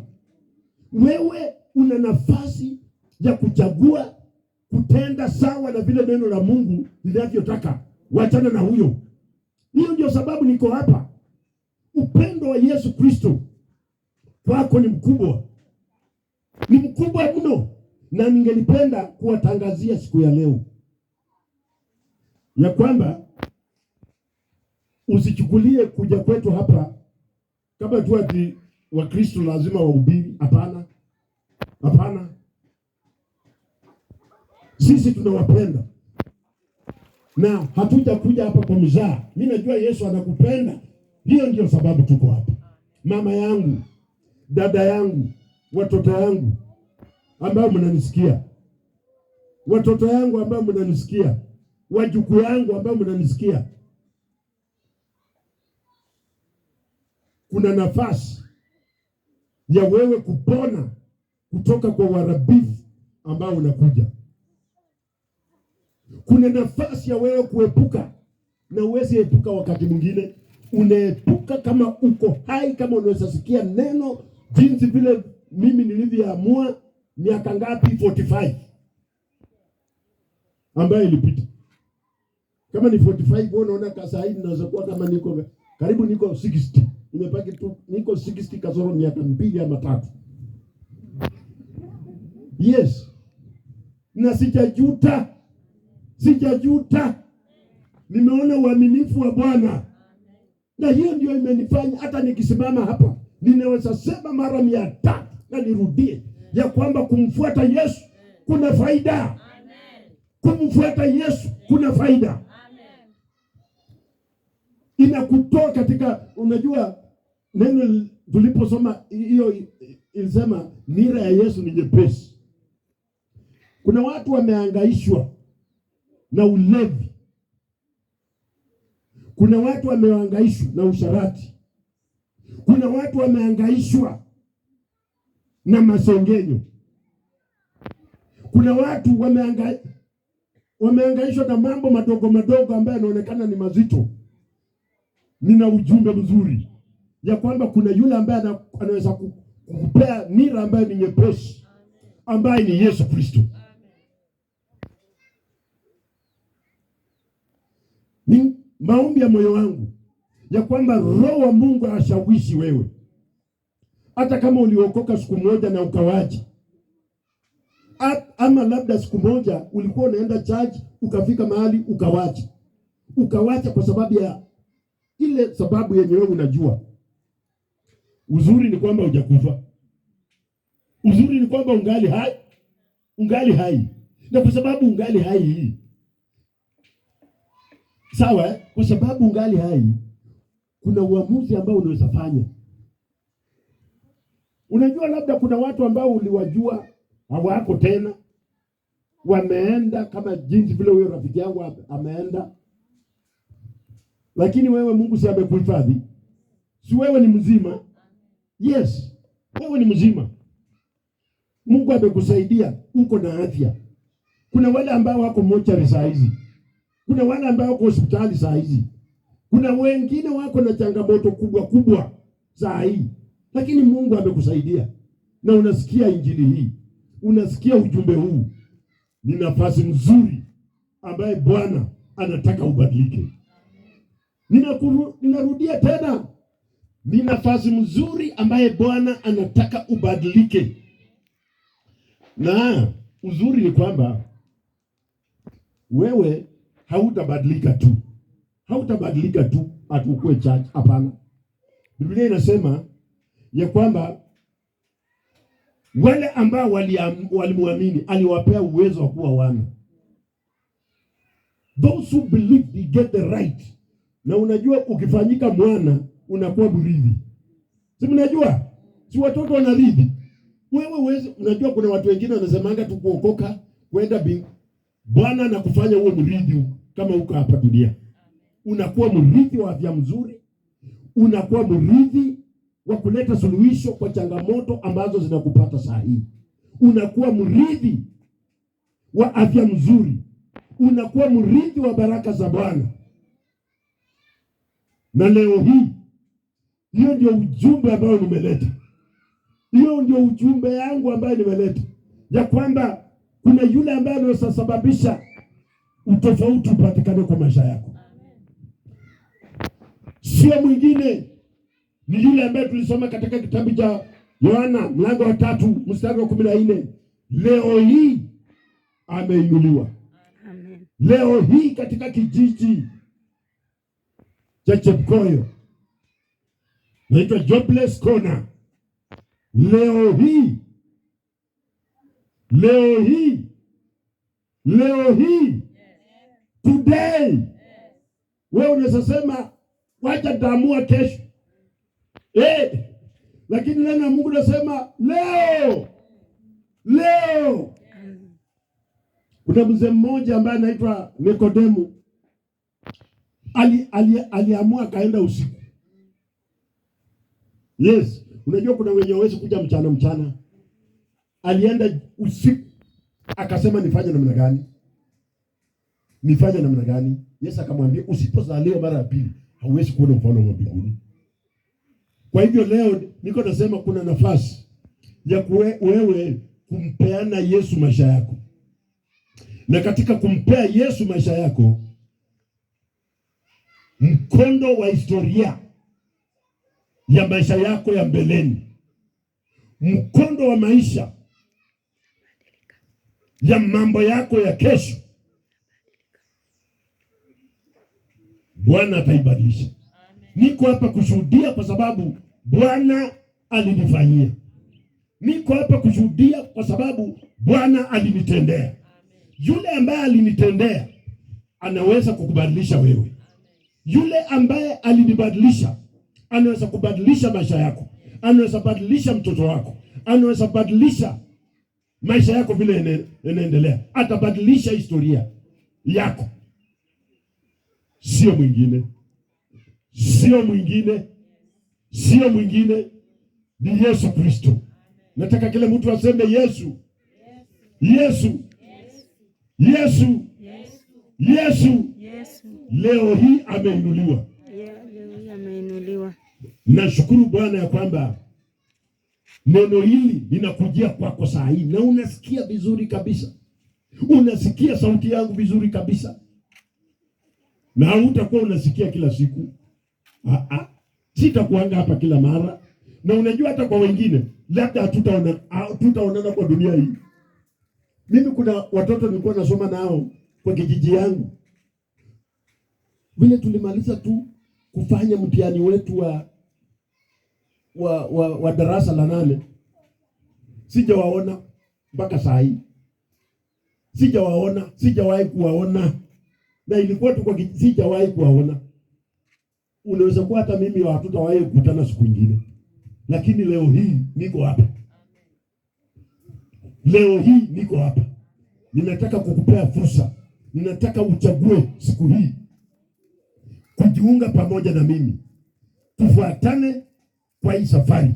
Wewe una nafasi ya kuchagua kutenda sawa na vile neno la Mungu linavyotaka. Wachana na huyo. Hiyo ndio sababu niko hapa. Upendo wa Yesu Kristo kwako ni mkubwa. Ni mkubwa mno, na ningelipenda kuwatangazia siku ya leo ya kwamba usichukulie kuja kwetu hapa kama tu ati Wakristo lazima wahubiri. Hapana. Hapana. Sisi tunawapenda na hatuja kuja hapa kwa mzaha. Mimi najua Yesu anakupenda. Hiyo ndio sababu tuko hapa. Mama yangu, dada yangu, watoto yangu ambao mnanisikia, watoto yangu ambao mnanisikia, wajukuu yangu ambao mnanisikia, kuna nafasi ya wewe kupona kutoka kwa uharibifu ambao unakuja. Kuna nafasi ya wewe kuepuka, na uwezi epuka. Wakati mwingine unaepuka kama uko hai, kama unaweza sikia neno jinsi vile mimi nilivyoamua miaka ngapi, 45 ambayo ilipita. Kama ni 45, wewe unaona kasa hii naweza kuwa kama niko karibu, niko 60. Nimepaki tu niko 60 kasoro miaka 2 ama 3. Yes. Na sijajuta. Nimeona uaminifu wa Bwana. Na hiyo ndio imenifanya hata nikisimama hapa ninaweza sema mara 100 na nirudie ya kwamba kumfuata Yesu kuna faida. Kumfuata Yesu kuna faida. Inakutoa katika, unajua neno tuliposoma hiyo ilisema nira ya Yesu ni nyepesi. Kuna watu wamehangaishwa na ulevi. Kuna watu wamehangaishwa na usharati. Kuna watu wamehangaishwa na masengenyo. Kuna watu wamehangaishwa na mambo madogo madogo ambayo yanaonekana ni mazito. Nina ujumbe mzuri ya kwamba kuna yule ambaye anaweza kukupea nira ambayo ni nyepesi, ambaye ni Yesu Kristo. Ni maombi ya moyo wangu ya kwamba Roho wa Mungu ashawishi wewe, hata kama uliokoka siku moja na ukawacha, ama labda siku moja ulikuwa unaenda church ukafika mahali ukawacha kwa sababu ya ile sababu yenye wewe unajua. Uzuri ni kwamba hujakufa. Uzuri ni kwamba ungali hai. Na kwa sababu ungali hai hii, sawa, kwa sababu ungali hai, kuna uamuzi ambao unaweza fanya. Unajua labda kuna watu ambao uliwajua hawako tena, wameenda kama jinsi vile huyo rafiki yangu ameenda. Lakini wewe Mungu si amekuhifadhi? Si wewe ni mzima? Yes, wewe ni mzima. Mungu amekusaidia, uko na afya. Kuna wale ambao wako mochari saa hizi. Kuna wale ambao wako hospitali saa hizi. Kuna wengine wako na changamoto kubwa saa hii. Lakini Mungu amekusaidia. Na unasikia injili hii. Unasikia ujumbe huu. Ni nafasi nzuri ambaye Bwana anataka ubadilike. Ninarudia tena. Ni nafasi nzuri ambaye Bwana anataka ubadilike. Na uzuri ni kwamba wewe hautabadilika tu atukue church. Hapana. Biblia inasema ya kwamba wale ambao walimwamini aliwapea uwezo wa kuwa wana. Those who believe they get the right. Na unajua ukifanyika mwana unakuwa mrithi. Si mnajua? Si watoto wanarithi. Wewe unajua kuna watu wengine wanasemanga tu kuokoka kwenda Bwana na kufanya uwe mrithi kama uko hapa dunia. Unakuwa mrithi wa afya mzuri. Unakuwa mrithi wa kuleta suluhisho kwa changamoto ambazo zinakupata saa hii. Unakuwa mrithi wa afya mzuri. Unakuwa mrithi wa baraka za Bwana. Na leo hii hiyo ndio ujumbe ambao nimeleta. Hiyo ndio ujumbe yangu ambayo nimeleta, ya kwamba kuna yule ambaye anaweza sababisha utofauti upatikane kwa maisha yako. Sio mwingine, ni yule ambaye tulisoma katika kitabu cha Yohana mlango wa 3 mstari wa 14. Leo hii ameinuliwa. Amen. Leo hii katika kijiji cha Chepkoyo, naitwa Jobless Corner. Leo hii today, wewe unaweza sema wacha taamua kesho, lakini neno la Mungu nasema leo. Kuna mzee mmoja ambaye anaitwa Nikodemu, aliamua kaenda usiku. Yes, unajua kuna wenye hawezi kuja mchana. Alienda usiku, akasema nifanye namna gani? Yesu akamwambia usipozaliwa mara ya pili hauwezi kuona ufalme wa mbinguni. Kwa hivyo leo niko nasema kuna nafasi ya wewe kumpeana Yesu maisha yako. Na katika kumpea Yesu maisha yako, mkondo wa historia ya maisha yako ya mbeleni, mkondo wa maisha ya mambo yako ya kesho, Bwana ataibadilisha. Niko hapa kushuhudia kwa sababu Bwana alinifanyia. Niko hapa kushuhudia kwa sababu Bwana alinitendea. Yule ambaye alinitendea anaweza kukubadilisha wewe. Yule ambaye alinibadilisha anaweza kubadilisha maisha yako. Anaweza badilisha mtoto wako. Anaweza badilisha maisha yako vile inaendelea. Atabadilisha historia yako. Sio mwingine, ni Yesu Kristo. Nataka kila mtu aseme Yesu. Leo hii ameinuliwa. Nashukuru Bwana ya kwamba neno hili linakujia kwako saa hii na unasikia vizuri kabisa. Unasikia sauti yangu vizuri kabisa. Na hautakuwa unasikia kila siku. Sitakuanga hapa kila mara. Na unajua hata kwa wengine labda hatutaonana kwa dunia hii. Mimi kuna watoto nilikuwa nasoma nao kwa kijiji yangu. Vile tulimaliza tu kufanya mtihani wetu wa darasa la 8. Sijawaona mpaka saa hii. Sijawahi kuwaona. Na ilikuwa tu kwa sijawahi kuwaona. Unaweza kuwa hata mimi hatutawahi kukutana siku nyingine. Lakini leo hii niko hapa. Ninataka kukupea fursa. Ninataka uchague siku hii kujiunga pamoja na mimi. Tufuatane kwa hii safari.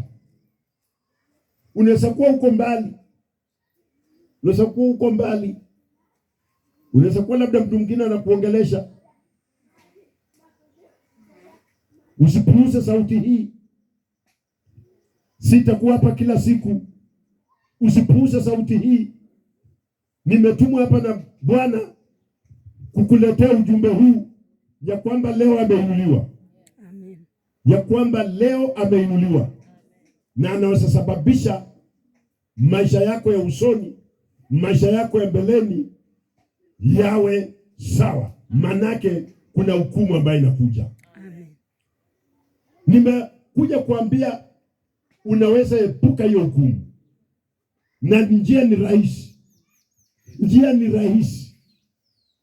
Unaweza kuwa uko mbali. Unaweza kuwa labda mtu mwingine anakuongelesha. Usipuuze sauti hii. Sitakuwa hapa kila siku. Usipuuze sauti hii. Nimetumwa hapa na Bwana kukuletea ujumbe huu ya kwamba leo ameinuliwa. Amen. Ya kwamba leo ameinuliwa. Na anaweza sababisha maisha yako ya usoni, maisha yako ya mbeleni yawe sawa. Manake kuna hukumu ambayo inakuja. Amen. Nimekuja kuambia unaweza epuka hiyo hukumu. Na njia ni rahisi.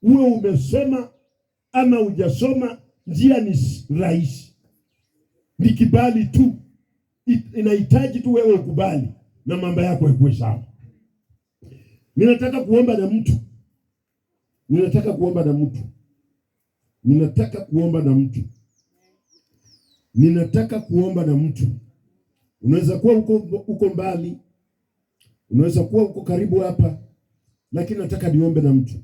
Uwe umesoma ama hujasoma, njia ni rahisi. Ni kibali tu. Inahitaji tu wewe ukubali na mambo yako yakuwe sawa. Ninataka kuomba na mtu. Unaweza kuwa uko mbali. Unaweza kuwa uko karibu hapa. Lakini nataka niombe na mtu.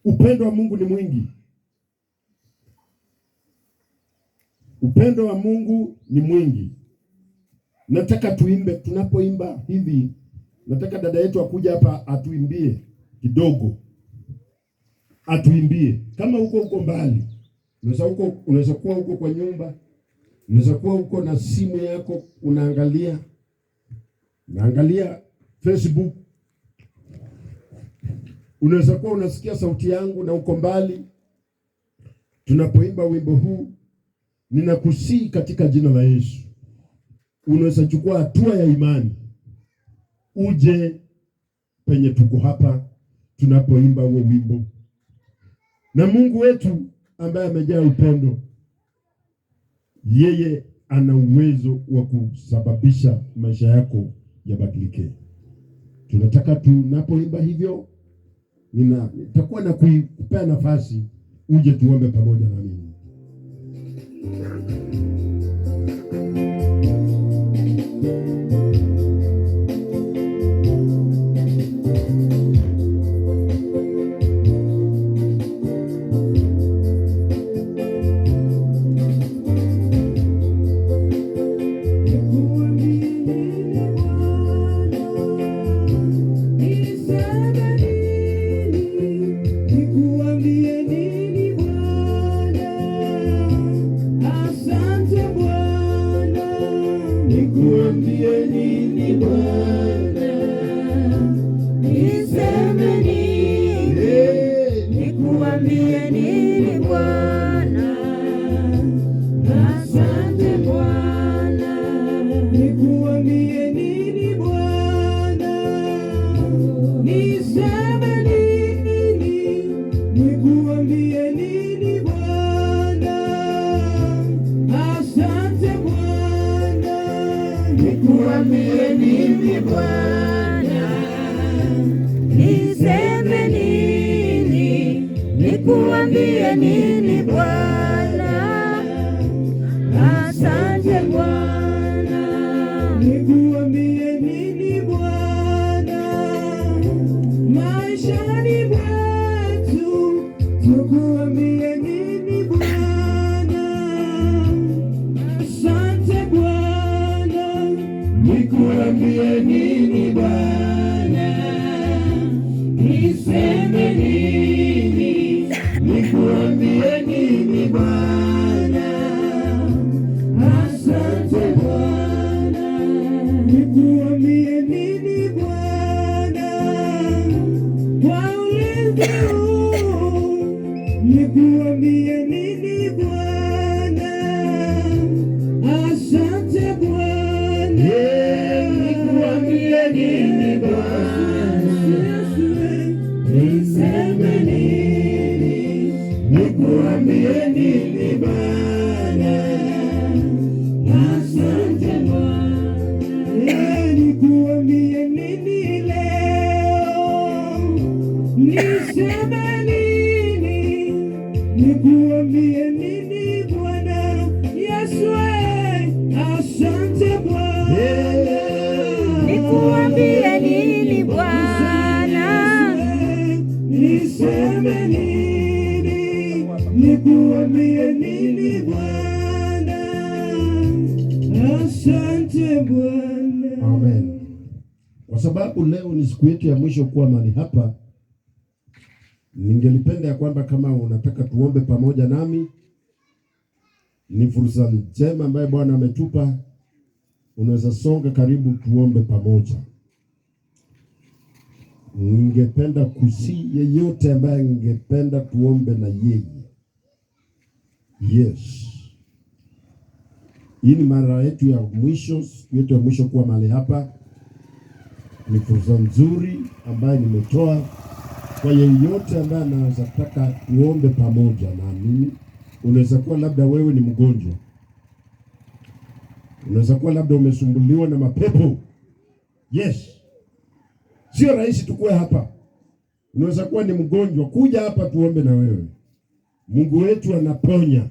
Upendo wa Mungu ni mwingi. Upendo wa Mungu ni mwingi. Nataka tuimbe, tunapoimba hivi, nataka dada yetu akuja hapa atuimbie kidogo. Atuimbie. Kama huko mbali. Unaweza kuwa huko kwa nyumba. Unaweza kuwa huko na simu yako unaangalia Facebook. Unaweza kuwa unasikia sauti yangu na uko mbali. Tunapoimba wimbo huu, ninakusii katika jina la Yesu. Unaweza chukua hatua ya imani. Uje penye tuko hapa tunapoimba huo wimbo. Na Mungu wetu ambaye amejaa upendo, yeye ana uwezo wa kusababisha maisha yako yabadilike. Tunataka tunapoimba hivyo, nitakuwa na kupea nafasi uje tuombe pamoja na mimi. Nikuambie nini Bwana, niseme nini? Nikuambie nini Bwana, asante Bwana. Nikuambie nini Bwana, niseme nini? Nikuambie nini Bwana, asante Bwana. Nikuambie nini Bwana, niseme nini? Nikuambie nini Bwana, asante Bwana. Nikuambie nini Bwana, maishani mwetu, tukuambie nini Bwana, asante Bwana. Nikuambie nini Bwana, niseme nini? Nikuambie nini Bwana, asante Bwana. Nikuambie nini Bwana, kwa ulinzi huu. Nikuambie nini Bwana, asante Bwana. Nikuambie nini Bwana, niseme nini? Nikuambie nini Bwana, asante Bwana. Nikuambie nini leo, niseme nini? Nikuambie nini Bwana, Yesu asante Bwana. Nikuambie nini Bwana, niseme nini? Nikuambie nini Bwana, asante Bwana. Amen. Kwa sababu leo ni siku yetu ya mwisho kuwa mahali hapa, ningelipenda ya kwamba kama unataka tuombe pamoja nami, ni fursa njema ambayo Bwana ametupa. Unaweza songa karibu tuombe pamoja. Ningependa kusi yeyote ambaye ningependa tuombe na yeye. Yes. Hii ni mara yetu ya mwisho, siku yetu ya mwisho kuwa mahali hapa. Ni fursa nzuri ambayo nimetoa kwa yeyote ambaye anaweza taka tuombe pamoja na mimi. Unaweza kuwa labda wewe ni mgonjwa. Unaweza kuwa labda umesumbuliwa na mapepo. Yes. Sio rahisi tukue hapa. Unaweza kuwa ni mgonjwa, kuja hapa tuombe na wewe. Mungu wetu anaponya.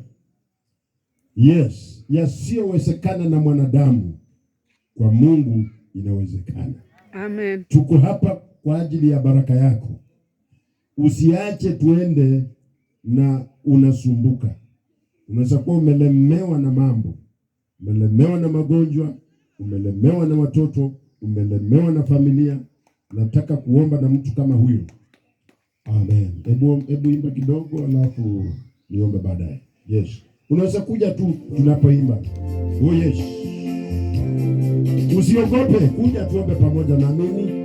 Yes, yasiyowezekana na mwanadamu, kwa Mungu inawezekana. Amen. Tuko hapa kwa ajili ya baraka yako. Usiache tuende na unasumbuka. Unaweza kuwa umelemewa na mambo, umelemewa na magonjwa, umelemewa na watoto, umelemewa na familia. Nataka kuomba na mtu kama huyo. Amen. Hebu imba kidogo alafu niombe baadaye. Yes. Unaweza kuja tu tunapoimba. Oh yes. Usiogope, kuja tuombe pamoja na mimi.